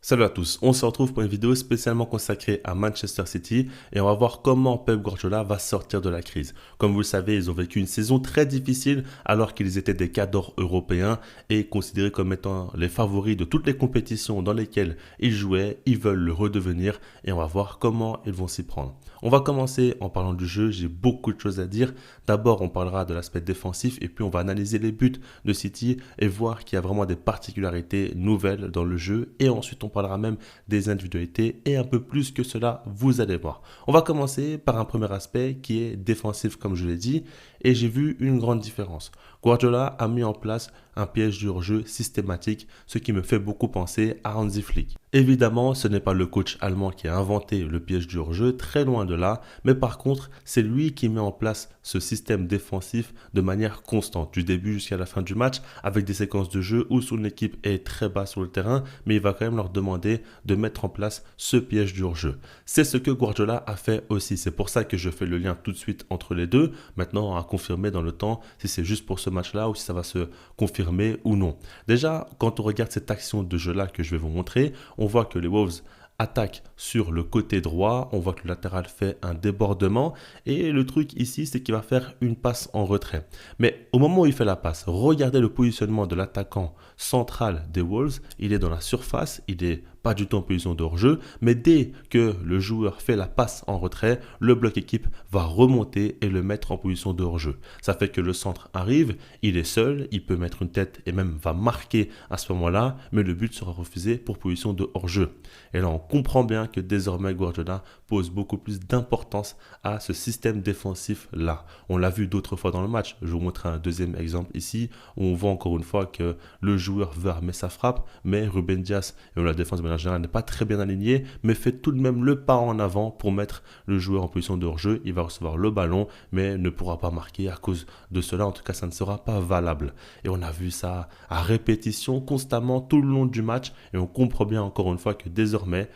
Salut à tous, on se retrouve pour une vidéo spécialement consacrée à Manchester City et on va voir comment Pep Guardiola va sortir de la crise. Comme vous le savez, ils ont vécu une saison très difficile alors qu'ils étaient des cadors européens et considérés comme étant les favoris de toutes les compétitions dans lesquelles ils jouaient. Ils veulent le redevenir et on va voir comment ils vont s'y prendre. On va commencer en parlant du jeu, j'ai beaucoup de choses à dire. D'abord, on parlera de l'aspect défensif et puis on va analyser les buts de City et voir qu'il y a vraiment des particularités nouvelles dans le jeu. Et ensuite, on parlera même des individualités et un peu plus que cela, vous allez voir. On va commencer par un premier aspect qui est défensif, comme je l'ai dit, et j'ai vu une grande différence. Guardiola a mis en place un piège du hors-jeu systématique, ce qui me fait beaucoup penser à Hansi Flick. Évidemment, ce n'est pas le coach allemand qui a inventé le piège du hors-jeu, très loin de là, mais par contre, c'est lui qui met en place ce système défensif de manière constante, du début jusqu'à la fin du match, avec des séquences de jeu où son équipe est très bas sur le terrain, mais il va quand même leur demander de mettre en place ce piège du hors-jeu. C'est ce que Guardiola a fait aussi, c'est pour ça que je fais le lien tout de suite entre les deux, maintenant à confirmer dans le temps si c'est juste pour ce match-là ou si ça va se confirmer ou non. Déjà, quand on regarde cette action de jeu-là que je vais vous montrer, on voit que les Wolves attaquent sur le côté droit, on voit que le latéral fait un débordement et le truc ici c'est qu'il va faire une passe en retrait. Mais au moment où il fait la passe, regardez le positionnement de l'attaquant central des Wolves, il est dans la surface, il est pas du tout en position de hors-jeu, mais dès que le joueur fait la passe en retrait, le bloc équipe va remonter et le mettre en position de hors-jeu. Ça fait que le centre arrive, il est seul, il peut mettre une tête et même va marquer à ce moment-là, mais le but sera refusé pour position de hors-jeu. Et là, on comprend bien que désormais Guardiola pose beaucoup plus d'importance à ce système défensif-là. On l'a vu d'autres fois dans le match. Je vous montre un deuxième exemple ici, où on voit encore une fois que le joueur veut armer sa frappe, mais Ruben Dias et la défense de manière générale n'est pas très bien alignée, mais fait tout de même le pas en avant pour mettre le joueur en position de hors-jeu. Il va recevoir le ballon, mais ne pourra pas marquer à cause de cela. En tout cas, ça ne sera pas valable. Et on a vu ça à répétition constamment tout le long du match, et on comprend bien encore une fois que désormais,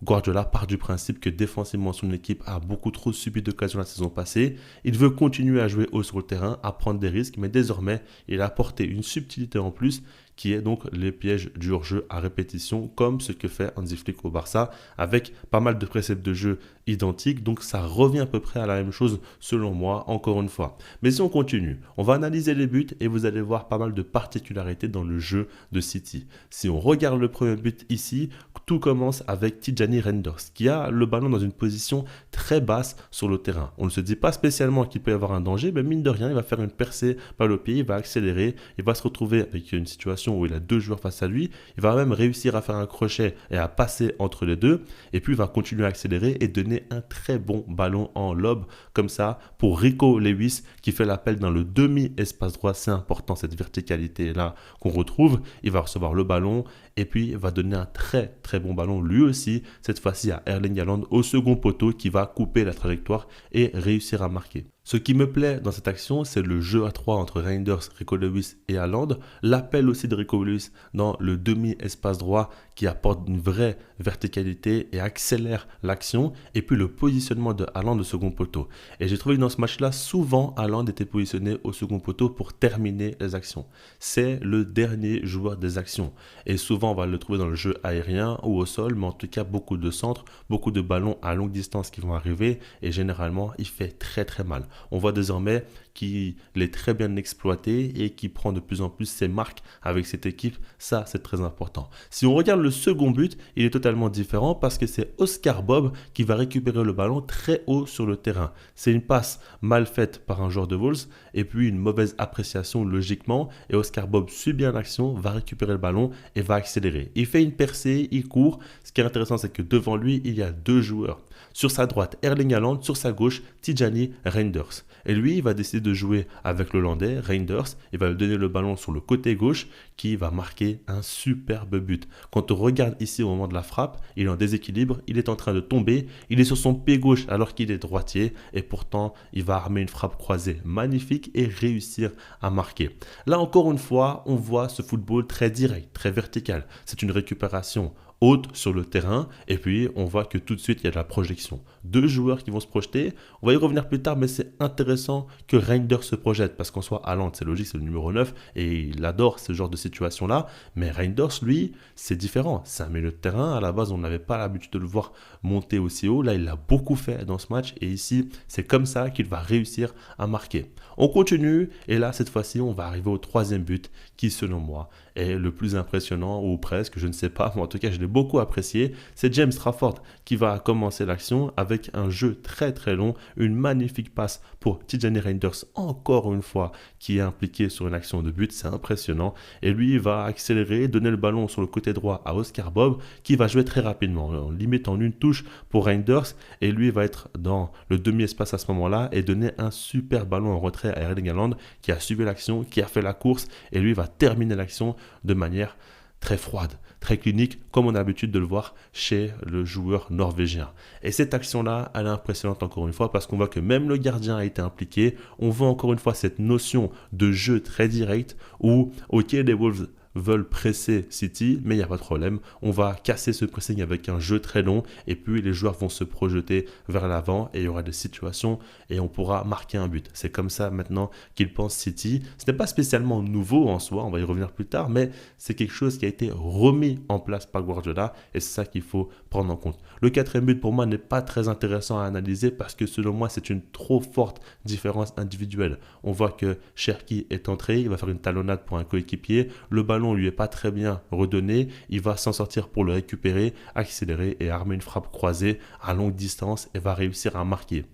Guardiola part du principe que défensivement son équipe a beaucoup trop subi d'occasions la saison passée. Il veut continuer à jouer haut sur le terrain, à prendre des risques, mais désormais il a apporté une subtilité en plus qui est donc les pièges du hors-jeu à répétition, comme ce que fait Hansi Flick au Barça, avec pas mal de préceptes de jeu identiques, donc ça revient à peu près à la même chose selon moi, encore une fois. Mais si on continue, on va analyser les buts et vous allez voir pas mal de particularités dans le jeu de City. Si on regarde le premier but ici, tout commence avec Tijani Reinders, qui a le ballon dans une position très basse sur le terrain. On ne se dit pas spécialement qu'il peut y avoir un danger, mais mine de rien, il va faire une percée par le pied, il va accélérer, il va se retrouver avec une situation où il a deux joueurs face à lui, il va même réussir à faire un crochet et à passer entre les deux, et puis il va continuer à accélérer et donner un très bon ballon en lob, comme ça, pour Rico Lewis, qui fait l'appel dans le demi-espace droit. C'est important cette verticalité-là qu'on retrouve. Il va recevoir le ballon, et puis il va donner un très très bon ballon lui aussi, cette fois-ci à Erling Haaland au second poteau qui va couper la trajectoire et réussir à marquer. Ce qui me plaît dans cette action, c'est le jeu à 3 entre Reinders, Rico Lewis et Haaland, l'appel aussi de Rico Lewis dans le demi-espace droit qui apporte une vraie verticalité et accélère l'action, et puis le positionnement de Haaland au second poteau. Et j'ai trouvé que dans ce match-là, souvent Haaland était positionné au second poteau pour terminer les actions. C'est le dernier joueur des actions, et souvent on va le trouver dans le jeu aérien ou au sol, mais en tout cas beaucoup de centres, beaucoup de ballons à longue distance qui vont arriver, et généralement il fait très très mal. On voit désormais qu'il est très bien exploité et qu'il prend de plus en plus ses marques avec cette équipe. Ça, c'est très important. Si on regarde le second but, il est totalement différent parce que c'est Oscar Bob qui va récupérer le ballon très haut sur le terrain. C'est une passe mal faite par un joueur de Wolves et puis une mauvaise appréciation logiquement. Et Oscar Bob suit bien l'action, va récupérer le ballon et va accélérer. Il fait une percée, il court. Ce qui est intéressant, c'est que devant lui, il y a deux joueurs. Sur sa droite, Erling Haaland, sur sa gauche, Tijani Reinders. Et lui, il va décider de jouer avec l'Hollandais, Reinders. Il va lui donner le ballon sur le côté gauche qui va marquer un superbe but. Quand on regarde ici au moment de la frappe, il est en déséquilibre, il est en train de tomber, il est sur son pied gauche alors qu'il est droitier et pourtant il va armer une frappe croisée magnifique et réussir à marquer. Là encore une fois, on voit ce football très direct, très vertical. C'est une récupération haute sur le terrain et puis on voit que tout de suite il y a de la projection. Deux joueurs qui vont se projeter, on va y revenir plus tard mais c'est intéressant que Reinders se projette parce qu'en soi Haaland c'est logique, c'est le numéro 9 et il adore ce genre de situation situation-là. Mais Reinders, lui, c'est différent. C'est un milieu de terrain. À la base, on n'avait pas l'habitude de le voir monter aussi haut. Là, il l'a beaucoup fait dans ce match. Et ici, c'est comme ça qu'il va réussir à marquer. On continue. Et là, cette fois-ci, on va arriver au troisième but qui, selon moi, est le plus impressionnant ou presque. Je ne sais pas. Mais en tout cas, je l'ai beaucoup apprécié. C'est James Trafford qui va commencer l'action avec un jeu très très long. Une magnifique passe pour Tidjane Reinders, encore une fois, qui est impliqué sur une action de but. C'est impressionnant. Et lui, il va accélérer, donner le ballon sur le côté droit à Oscar Bob, qui va jouer très rapidement, en limite en une touche pour Reinders. Et lui va être dans le demi-espace à ce moment-là et donner un super ballon en retrait à Erling Haaland, qui a suivi l'action, qui a fait la course. Et lui va terminer l'action de manière très froide, très clinique, comme on a l'habitude de le voir chez le joueur norvégien. Et cette action-là, elle est impressionnante encore une fois parce qu'on voit que même le gardien a été impliqué. On voit encore une fois cette notion de jeu très direct où, ok, les Wolves veulent presser City, mais il n'y a pas de problème. On va casser ce pressing avec un jeu très long et puis les joueurs vont se projeter vers l'avant et il y aura des situations et on pourra marquer un but. C'est comme ça maintenant qu'ils pensent City. Ce n'est pas spécialement nouveau en soi, on va y revenir plus tard, mais c'est quelque chose qui a été remis en place par Guardiola et c'est ça qu'il faut prendre en compte. Le quatrième but pour moi n'est pas très intéressant à analyser parce que selon moi c'est une trop forte différence individuelle. On voit que Cherki est entré, il va faire une talonnade pour un coéquipier, le ballon lui est pas très bien redonné, il va s'en sortir pour le récupérer, accélérer et armer une frappe croisée à longue distance et va réussir à marquer.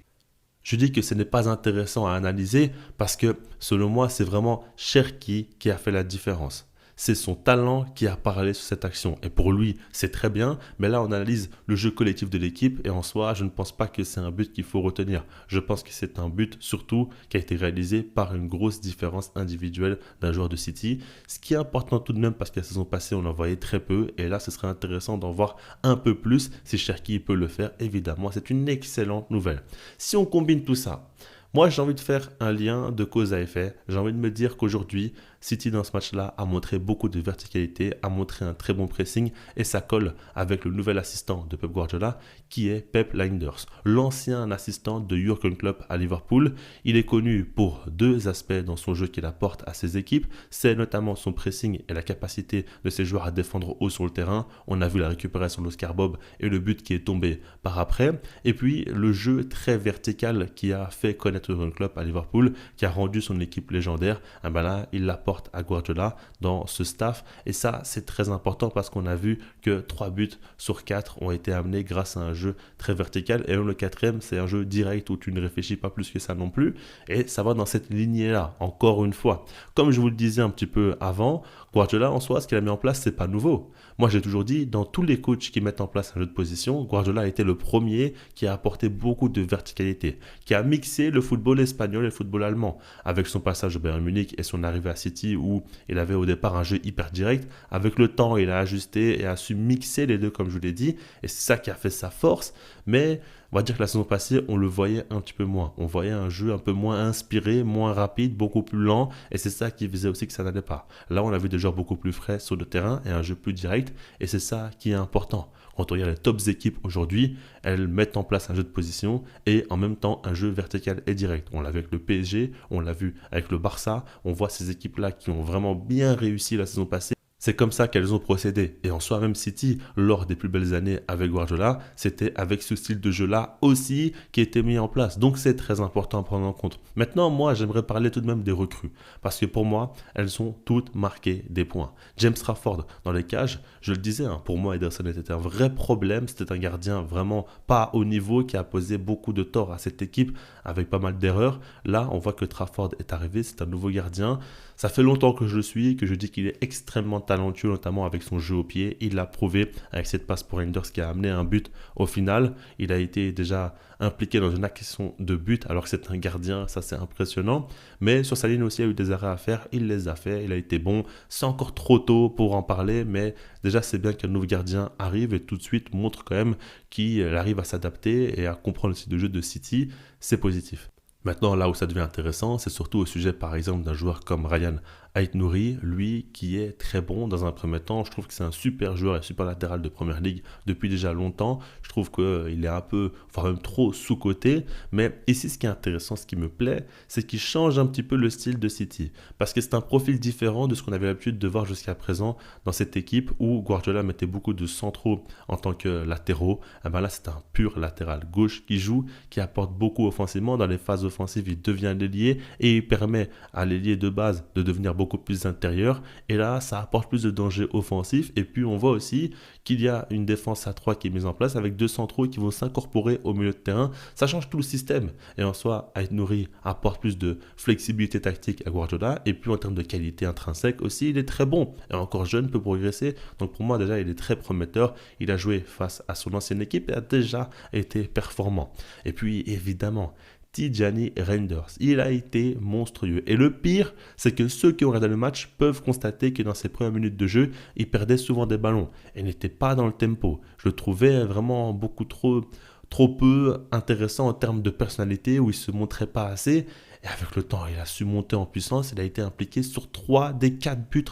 Je dis que ce n'est pas intéressant à analyser parce que selon moi c'est vraiment Cherki qui a fait la différence. C'est son talent qui a parlé sur cette action. Et pour lui, c'est très bien. Mais là, on analyse le jeu collectif de l'équipe. Et en soi, je ne pense pas que c'est un but qu'il faut retenir. Je pense que c'est un but surtout qui a été réalisé par une grosse différence individuelle d'un joueur de City. Ce qui est important tout de même parce que la saison passée, on en voyait très peu. Et là, ce serait intéressant d'en voir un peu plus. Si Cherki peut le faire, évidemment, c'est une excellente nouvelle. Si on combine tout ça, moi, j'ai envie de faire un lien de cause à effet. J'ai envie de me dire qu'aujourd'hui, City dans ce match-là a montré beaucoup de verticalité, a montré un très bon pressing et ça colle avec le nouvel assistant de Pep Guardiola qui est Pep Lijnders, l'ancien assistant de Jürgen Klopp à Liverpool. Il est connu pour deux aspects dans son jeu qu'il apporte à ses équipes. C'est notamment son pressing et la capacité de ses joueurs à défendre haut sur le terrain. On a vu la récupération d'Oscar Bob et le but qui est tombé par après. Et puis le jeu très vertical qui a fait connaître Jürgen Klopp à Liverpool, qui a rendu son équipe légendaire. Et ben là, il l'apporte à Guardiola dans ce staff et ça c'est très important parce qu'on a vu que 3 buts sur 4 ont été amenés grâce à un jeu très vertical et même le quatrième c'est un jeu direct où tu ne réfléchis pas plus que ça non plus et ça va dans cette lignée là encore une fois. Comme je vous le disais un petit peu avant, Guardiola en soi ce qu'il a mis en place c'est pas nouveau. Moi j'ai toujours dit dans tous les coachs qui mettent en place un jeu de position, Guardiola a été le premier qui a apporté beaucoup de verticalité, qui a mixé le football espagnol et le football allemand avec son passage au Bayern Munich et son arrivée à City où il avait au départ un jeu hyper direct. Avec le temps, il a ajusté et a su mixer les deux, comme je vous l'ai dit. Et c'est ça qui a fait sa force. Mais on va dire que la saison passée, on le voyait un petit peu moins. On voyait un jeu un peu moins inspiré, moins rapide, beaucoup plus lent. Et c'est ça qui faisait aussi que ça n'allait pas. Là, on a vu des joueurs beaucoup plus frais sur le terrain et un jeu plus direct. Et c'est ça qui est important. Quand on regarde les tops équipes aujourd'hui, elles mettent en place un jeu de position et en même temps un jeu vertical et direct. On l'a vu avec le PSG, on l'a vu avec le Barça. On voit ces équipes-là qui ont vraiment bien réussi la saison passée. C'est comme ça qu'elles ont procédé. Et en soi, même City, lors des plus belles années avec Guardiola, c'était avec ce style de jeu-là aussi qui était mis en place. Donc c'est très important à prendre en compte. Maintenant, moi, j'aimerais parler tout de même des recrues. Parce que pour moi, elles ont toutes marqué des points. James Trafford, dans les cages, je le disais, pour moi, Ederson était un vrai problème. C'était un gardien vraiment pas au niveau qui a posé beaucoup de tort à cette équipe avec pas mal d'erreurs. Là, on voit que Trafford est arrivé, c'est un nouveau gardien. Ça fait longtemps que je le suis, que je dis qu'il est extrêmement talentueux, notamment avec son jeu au pied. Il l'a prouvé avec cette passe pour Reinders qui a amené un but au final. Il a été déjà impliqué dans une action de but alors que c'est un gardien, ça c'est impressionnant. Mais sur sa ligne aussi, il y a eu des arrêts à faire. Il les a fait, il a été bon. C'est encore trop tôt pour en parler, mais déjà c'est bien qu'un nouveau gardien arrive et tout de suite montre quand même qu'il arrive à s'adapter et à comprendre le style de jeu de City. C'est positif. Maintenant, là où ça devient intéressant, c'est surtout au sujet, par exemple, d'un joueur comme Ryan Ait Nouri, lui, qui est très bon dans un premier temps. Je trouve que c'est un super joueur et super latéral de première ligue depuis déjà longtemps. Je trouve qu'il est un peu, voire même trop sous-coté. Mais ici, ce qui est intéressant, ce qui me plaît, c'est qu'il change un petit peu le style de City. Parce que c'est un profil différent de ce qu'on avait l'habitude de voir jusqu'à présent dans cette équipe où Guardiola mettait beaucoup de centraux en tant que latéraux. Et ben là, c'est un pur latéral gauche qui joue, qui apporte beaucoup offensivement. Dans les phases offensives, il devient l'ailier et il permet à l'ailier de base de devenir beaucoup plus intérieur. Et là, ça apporte plus de danger offensif. Et puis, on voit aussi qu'il y a une défense à 3 qui est mise en place avec deux centraux qui vont s'incorporer au milieu de terrain. Ça change tout le système. Et en soi, Ait Nouri apporte plus de flexibilité tactique à Guardiola. Et puis, en termes de qualité intrinsèque aussi, il est très bon. Et encore jeune, peut progresser. Donc, pour moi, déjà, il est très prometteur. Il a joué face à son ancienne équipe et a déjà été performant. Et puis, évidemment, Tijani Reinders, il a été monstrueux. Et le pire, c'est que ceux qui ont regardé le match peuvent constater que dans ses premières minutes de jeu, il perdait souvent des ballons et n'était pas dans le tempo. Je le trouvais vraiment beaucoup trop peu intéressant en termes de personnalité, où il se montrait pas assez. Et avec le temps, il a su monter en puissance. Il a été impliqué sur 3 des 4 buts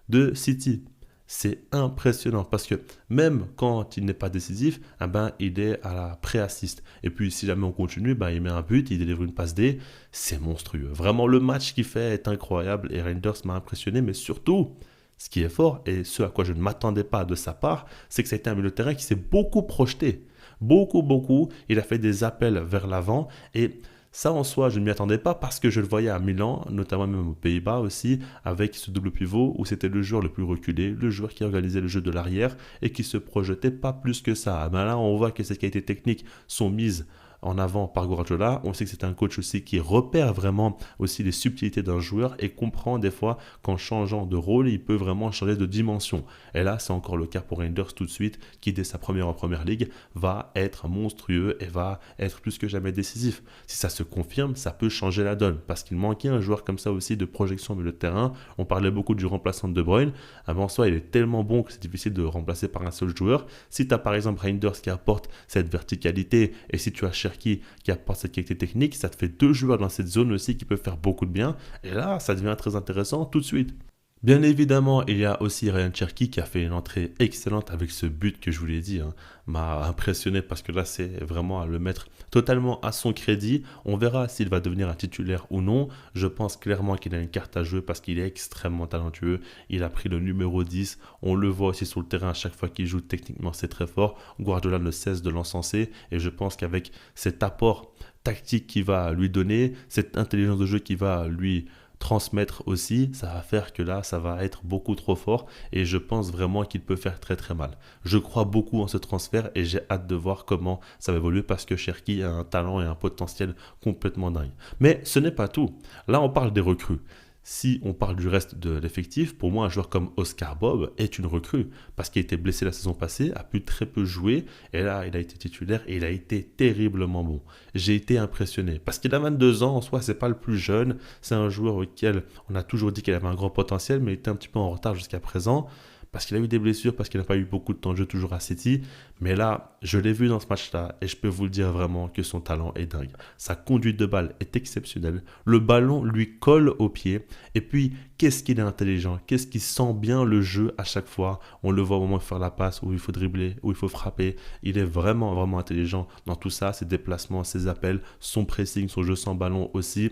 de City. C'est impressionnant parce que même quand il n'est pas décisif, eh ben, il est à la pré-assist. Et puis si jamais on continue, ben, il met un but, il délivre une passe D. C'est monstrueux. Vraiment, le match qu'il fait est incroyable et Reinders m'a impressionné. Mais surtout, ce qui est fort et ce à quoi je ne m'attendais pas de sa part, c'est que ça a été un milieu de terrain qui s'est beaucoup projeté. Beaucoup. Il a fait des appels vers l'avant et ça en soi, je ne m'y attendais pas parce que je le voyais à Milan, notamment même aux Pays-Bas aussi, avec ce double pivot où c'était le joueur le plus reculé, le joueur qui organisait le jeu de l'arrière et qui se projetait pas plus que ça. Ben là, on voit que ses qualités techniques sont mises en avant par Guardiola. On sait que c'est un coach aussi qui repère vraiment aussi les subtilités d'un joueur et comprend des fois qu'en changeant de rôle, il peut vraiment changer de dimension. Et là, c'est encore le cas pour Reinders tout de suite, qui dès sa première en première ligue va être monstrueux et va être plus que jamais décisif. Si ça se confirme, ça peut changer la donne parce qu'il manquait un joueur comme ça aussi de projection au milieu de terrain. On parlait beaucoup du remplaçant de De Bruyne. Avant soi, il est tellement bon que c'est difficile de remplacer par un seul joueur. Si tu as par exemple Reinders qui apporte cette verticalité et si tu as Cherki qui apporte cette qualité technique, ça te fait 2 joueurs dans cette zone aussi qui peuvent faire beaucoup de bien. Et là, ça devient très intéressant tout de suite. Bien évidemment, il y a aussi Ryan Cherki qui a fait une entrée excellente avec ce but que je vous l'ai dit, m'a impressionné parce que là, c'est vraiment à le mettre totalement à son crédit. On verra s'il va devenir un titulaire ou non. Je pense clairement qu'il a une carte à jouer parce qu'il est extrêmement talentueux. Il a pris le numéro 10. On le voit aussi sur le terrain à chaque fois qu'il joue. Techniquement, c'est très fort. Guardiola ne cesse de l'encenser et je pense qu'avec cet apport tactique qu'il va lui donner, cette intelligence de jeu qu'il va lui transmettre aussi, ça va faire que là, ça va être beaucoup trop fort et je pense vraiment qu'il peut faire très très mal. Je crois beaucoup en ce transfert et j'ai hâte de voir comment ça va évoluer parce que Cherki a un talent et un potentiel complètement dingue. Mais ce n'est pas tout. Là, on parle des recrues. Si on parle du reste de l'effectif, pour moi, un joueur comme Oscar Bob est une recrue parce qu'il a été blessé la saison passée, a pu très peu jouer et là, il a été titulaire et il a été terriblement bon. J'ai été impressionné parce qu'il a 22 ans, en soi, c'est pas le plus jeune. C'est un joueur auquel on a toujours dit qu'il avait un grand potentiel, mais il était un petit peu en retard jusqu'à présent parce qu'il a eu des blessures, parce qu'il n'a pas eu beaucoup de temps de jeu toujours à City. Mais là, je l'ai vu dans ce match-là et je peux vous le dire vraiment que son talent est dingue. Sa conduite de balle est exceptionnelle. Le ballon lui colle au pied. Et puis, qu'est-ce qu'il est intelligent, qu'est-ce qu'il sent bien le jeu à chaque fois. On le voit au moment de faire la passe, où il faut dribbler, où il faut frapper. Il est vraiment intelligent dans tout ça, ses déplacements, ses appels, son pressing, son jeu sans ballon aussi.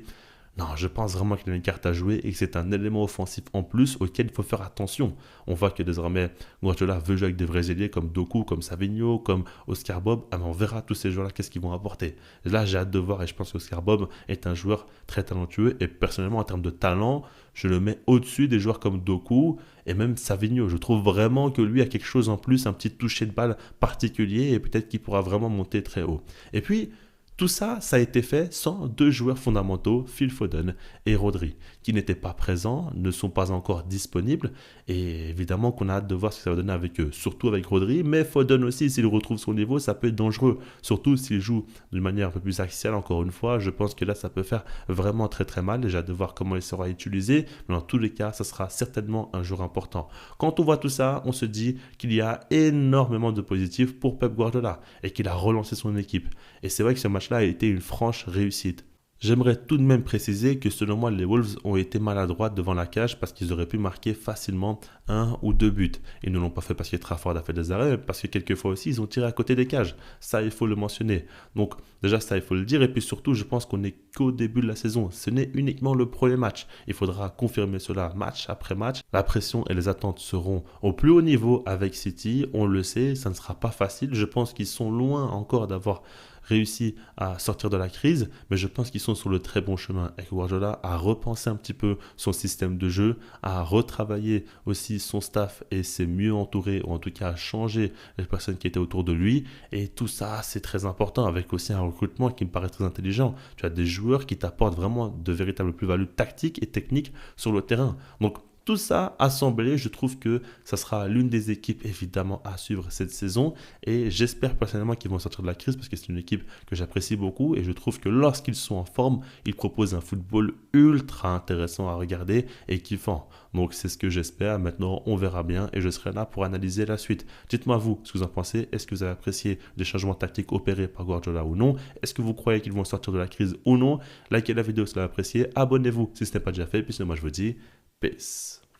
Non, je pense vraiment qu'il a une carte à jouer et que c'est un élément offensif en plus auquel il faut faire attention. On voit que désormais, Guardiola veut jouer avec des vrais ailiers comme Doku, comme Savinho, comme Oscar Bob. Ah, mais on verra tous ces joueurs-là, qu'est-ce qu'ils vont apporter. Là, j'ai hâte de voir et je pense qu'Oscar Bob est un joueur très talentueux et personnellement, en termes de talent, je le mets au-dessus des joueurs comme Doku et même Savinho. Je trouve vraiment que lui a quelque chose en plus, un petit toucher de balle particulier et peut-être qu'il pourra vraiment monter très haut. Et puis, tout ça, ça a été fait sans 2 joueurs fondamentaux, Phil Foden et Rodri, qui n'étaient pas présents, ne sont pas encore disponibles. Et évidemment qu'on a hâte de voir ce que ça va donner avec eux, surtout avec Rodri. Mais Foden aussi, s'il retrouve son niveau, ça peut être dangereux. Surtout s'il joue d'une manière un peu plus axiale, encore une fois. Je pense que là, ça peut faire vraiment très très mal. J'ai hâte de voir comment il sera utilisé. Mais dans tous les cas, ça sera certainement un joueur important. Quand on voit tout ça, on se dit qu'il y a énormément de positifs pour Pep Guardiola et qu'il a relancé son équipe. Et c'est vrai que ce match-là a été une franche réussite. J'aimerais tout de même préciser que selon moi, les Wolves ont été maladroits devant la cage parce qu'ils auraient pu marquer facilement un ou deux buts. Ils ne l'ont pas fait parce que Trafford a fait des arrêts, mais parce que quelquefois aussi, ils ont tiré à côté des cages. Ça, il faut le mentionner. Donc, déjà, ça, il faut le dire. Et puis surtout, je pense qu'on n'est qu'au début de la saison. Ce n'est uniquement le premier match. Il faudra confirmer cela match après match. La pression et les attentes seront au plus haut niveau avec City. On le sait, ça ne sera pas facile. Je pense qu'ils sont loin encore d'avoir réussi à sortir de la crise, mais je pense qu'ils sont sur le très bon chemin avec Guardiola à repenser un petit peu son système de jeu, à retravailler aussi son staff et s'est mieux entouré, ou en tout cas à changer les personnes qui étaient autour de lui. Et tout ça, c'est très important, avec aussi un recrutement qui me paraît très intelligent. Tu as des joueurs qui t'apportent vraiment de véritables plus-values tactiques et techniques sur le terrain. Donc, tout ça assemblé, je trouve que ça sera l'une des équipes évidemment à suivre cette saison et j'espère personnellement qu'ils vont sortir de la crise parce que c'est une équipe que j'apprécie beaucoup et je trouve que lorsqu'ils sont en forme, ils proposent un football ultra intéressant à regarder et kiffant. Donc c'est ce que j'espère. Maintenant, on verra bien et je serai là pour analyser la suite. Dites-moi vous ce que vous en pensez. Est-ce que vous avez apprécié les changements tactiques opérés par Guardiola ou non? Est-ce que vous croyez qu'ils vont sortir de la crise ou non? Likez la vidéo si vous l'avez apprécié. Abonnez-vous si ce n'est pas déjà fait. Puis sinon, moi je vous dis peace.